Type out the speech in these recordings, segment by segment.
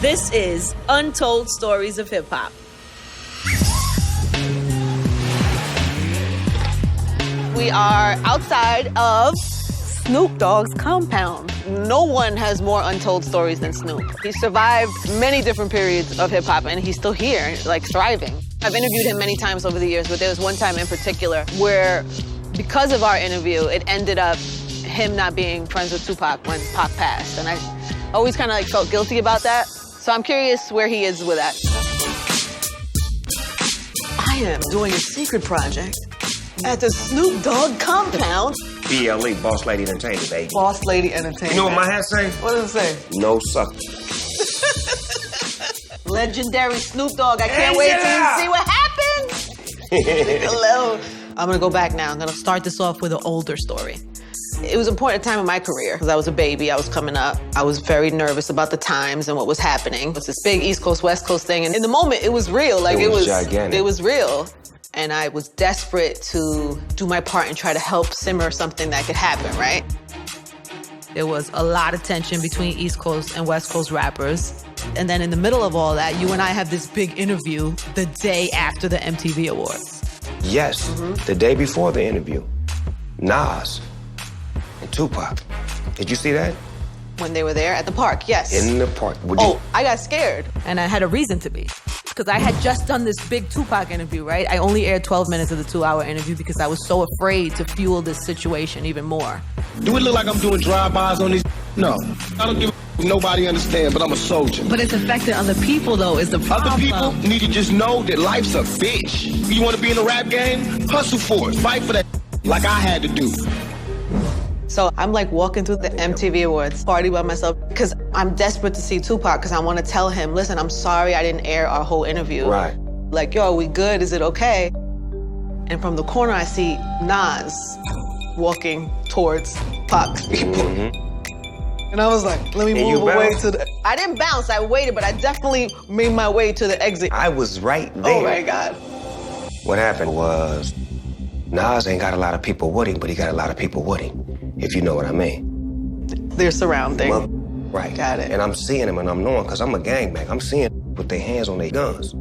This is Untold Stories of Hip Hop. We are outside of Snoop Dogg's compound. No one has more untold stories than Snoop. He survived many different periods of hip hop and he's still here, like thriving. I've interviewed him many times over the years, but there was one time in particular where, because of our interview, it ended up him not being friends with Tupac when Pac passed. And I always kind of like felt guilty about that. So I'm curious where he is with that. I am doing a secret project at the Snoop Dogg compound. BLE, Boss Lady Entertainment, baby. Boss Lady Entertainment. You know what my hat say? What does it say? No sucker. Legendary Snoop Dogg. I can't wait to see what happens. Hello. I'm gonna go back now. I'm gonna start this off with an older story. It was an important time in my career because I was a baby, I was coming up. I was very nervous about the times and what was happening. It was this big East Coast, West Coast thing. And in the moment, it was real. Like it was gigantic. It was real. And I was desperate to do my part and try to help simmer something that could happen, right? There was a lot of tension between East Coast and West Coast rappers. And then in the middle of all that, you and I have this big interview the day after the MTV Awards. Yes, the day before the interview. Nas and Tupac. Did you see that? When they were there at the park, yes. In the park. I got scared. And I had a reason to be. Because I had just done this big Tupac interview, right? I only aired 12 minutes of the 2-hour interview because I was so afraid to fuel this situation even more. Do it look like I'm doing drive-bys on these? No. I don't give a nobody understand, but I'm a soldier. But it's affected other people, though, is the problem. Other people need to just know that life's a bitch. You want to be in the rap game? Hustle for it. Fight for that like I had to do. So I'm like walking through the MTV Awards party by myself because I'm desperate to see Tupac because I want to tell him, listen, I'm sorry I didn't air our whole interview. Right. Like, yo, are we good? Is it okay? And from the corner, I see Nas walking towards Pac's people. And I was like, let me move away to the... I didn't bounce, I waited, but I definitely made my way to the exit. I was right there. Oh my God. What happened was, Nas ain't got a lot of people with him, but he got a lot of people with him, if you know what I mean. They're surrounding. Well, right. Got it. And I'm seeing them and I'm knowing, because I'm a gangbang. I'm seeing with their hands on their guns.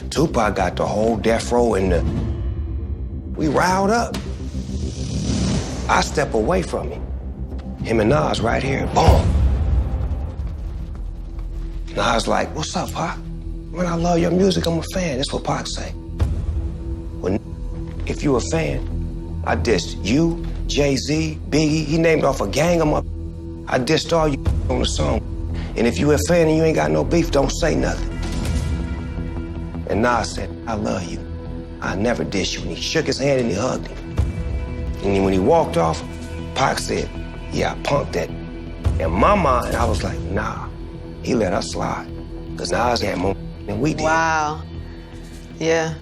Tupac got the whole death row and we riled up. I step away from him. Him and Nas right here, boom. Nas like, what's up, Pac? Man, I love your music, I'm a fan. That's what Pac say. Well, if you a fan, I dissed you, Jay-Z, Biggie. He named off a gang of them. I dissed all you on the song. And if you a fan and you ain't got no beef, don't say nothing. And Nas said, I love you. I never diss you. And he shook his hand and he hugged him. And then when he walked off, Pac said, yeah, I punked that. In my mind, I was like, nah, he let us slide. Because Nas had more than we did. Wow. Yeah.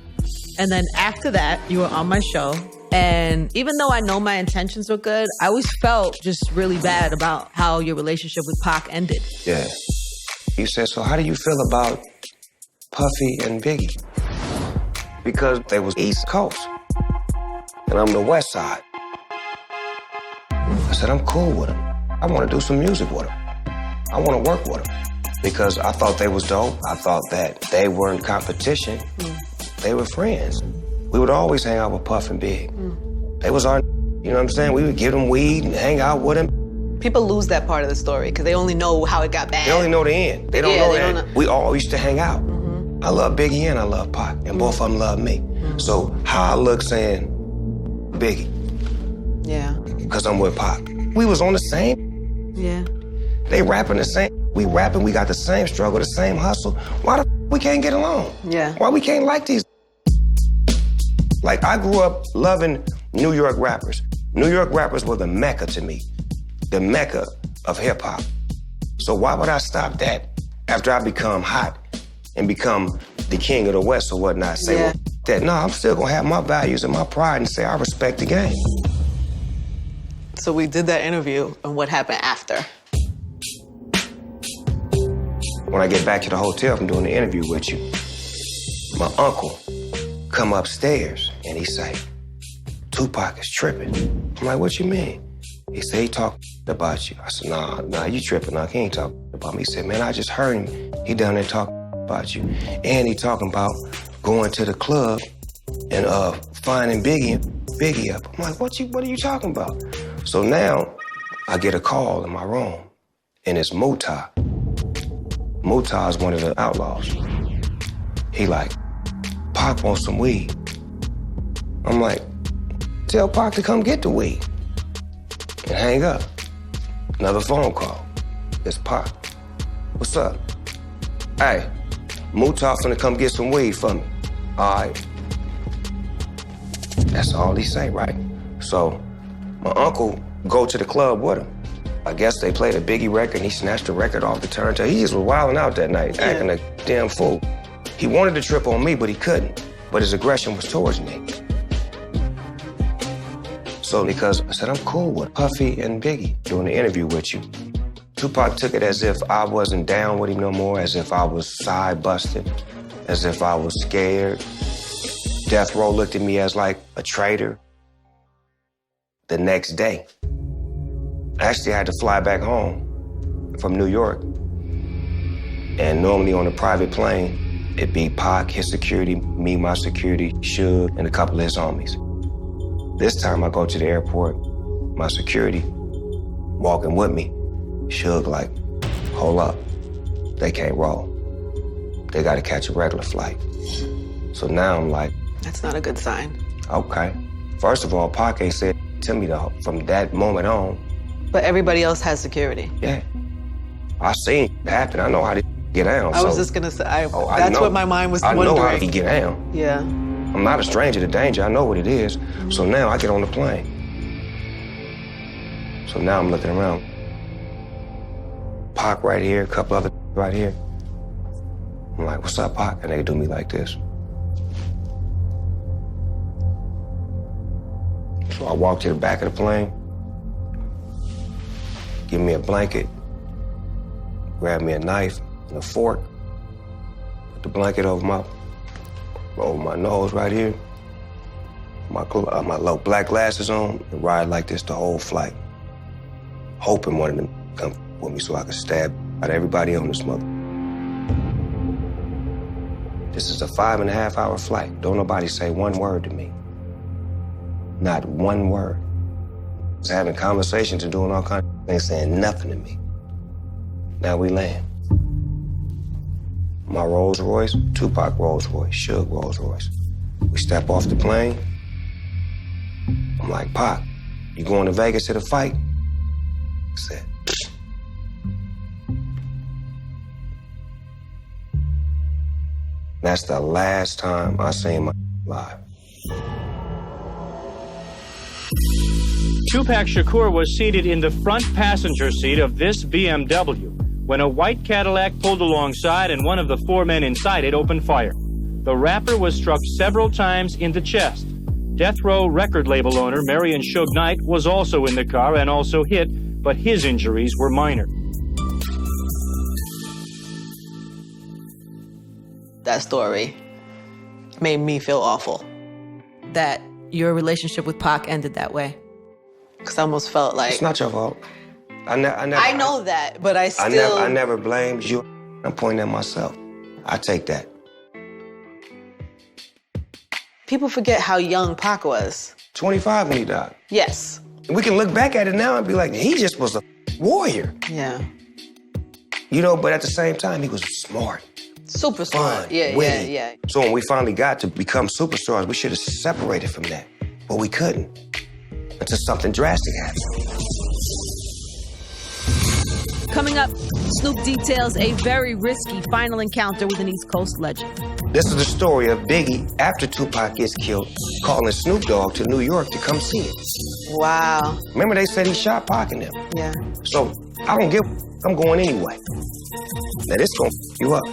And then after that, you were on my show. And even though I know my intentions were good, I always felt just really bad about how your relationship with Pac ended. Yeah. You said, so how do you feel about Puffy and Biggie? Because they was East Coast. And I'm the West Side. I said, I'm cool with them. I want to do some music with them. I want to work with them. Because I thought they was dope. I thought that they weren't competition. They were friends. We would always hang out with Puff and Big. They was our, you know what I'm saying? We would give them weed and hang out with them. People lose that part of the story because they only know how it got bad. They only know the end. They don't know that we all used to hang out. I love Biggie and I love Pac, and both of them love me. So how I look saying Biggie? Yeah. Because I'm with Pac. We was on the same. Yeah. They rapping the same. We rapping, we got the same struggle, the same hustle. Why the we can't get along? Yeah. Why we can't like these? Like, I grew up loving New York rappers. New York rappers were the mecca to me. The mecca of hip hop. So why would I stop that after I become hot and become the king of the West or whatnot? Say, well, that, no, I'm still gonna have my values and my pride and say I respect the game. So we did that interview, and what happened after? When I get back to the hotel from doing the interview with you, my uncle come upstairs and he say, Tupac is tripping. I'm like, what you mean? He say he talked about you. I said, nah, you tripping, nah, he ain't talking about me. He said, man, I just heard him. He down there talking about you. And he talking about going to the club and finding Biggie up. I'm like, what are you talking about? So now I get a call in my room, and it's Muta. Muta is one of the outlaws. He like, Pac wants some weed. I'm like, tell Pac to come get the weed. And hang up. Another phone call. It's Pac. What's up? Hey, Muta finna come get some weed for me. All right. That's all he say, right? So my uncle go to the club with him. I guess they played a Biggie record and he snatched the record off the turntable. He just was wilding out that night, acting a damn fool. He wanted to trip on me, but he couldn't. But his aggression was towards me. So because I said, I'm cool with Puffy and Biggie doing the interview with you. Tupac took it as if I wasn't down with him no more, as if I was side busted, as if I was scared. Death Row looked at me as like a traitor. The next day, actually I had to fly back home from New York. And normally on a private plane, it'd be Pac, his security, me, my security, Suge, and a couple of his homies. This time I go to the airport, my security walking with me. Suge like, hold up, they can't roll. They gotta catch a regular flight. So now I'm like, that's not a good sign. Okay. First of all, Pac ain't said to me though, from that moment on. But everybody else has security. Yeah. I seen it happen. I know how to get down. I was just gonna say, that's what my mind was wondering. I know how to get down. Yeah. I'm not a stranger to danger. I know what it is. So now I get on the plane. So now I'm looking around. Pac right here, a couple other right here. I'm like, what's up, Pac? And they do me like this. So I walk to the back of the plane, give me a blanket, grab me a knife and a fork, put the blanket over my nose right here, my little black glasses on, and ride like this the whole flight, hoping one of them come with me so I could stab out everybody on this mother. This is a 5.5-hour flight. Don't nobody say one word to me. Not one word. Just having conversations and doing all kinds of things, saying nothing to me. Now we land. My Rolls Royce, Tupac Rolls Royce, Suge Rolls Royce. We step off the plane. I'm like, Pac, you going to Vegas to the fight? He said, pfft. That's the last time I seen my live. Tupac Shakur was seated in the front passenger seat of this BMW when a white Cadillac pulled alongside and one of the four men inside it opened fire. The rapper was struck several times in the chest. Death Row record label owner Marion Suge Knight was also in the car and also hit, but his injuries were minor. That story made me feel awful. That your relationship with Pac ended that way. Because I almost felt like... It's not your fault. I know that, but I still... I never blamed you. I'm pointing at myself. I take that. People forget how young Pac was. 25 when he died. Yes. We can look back at it now and be like, he just was a warrior. Yeah. You know, but at the same time, he was smart. Super smart. Fun, Yeah. So when we finally got to become superstars, we should have separated from that. But we couldn't. Until something drastic happened. Coming up, Snoop details a very risky final encounter with an East Coast legend. This is the story of Biggie, after Tupac gets killed, calling Snoop Dogg to New York to come see it. Wow. Remember they said he shot Pac in them? Yeah. So I don't give, I'm going anyway. Now this gonna f you up.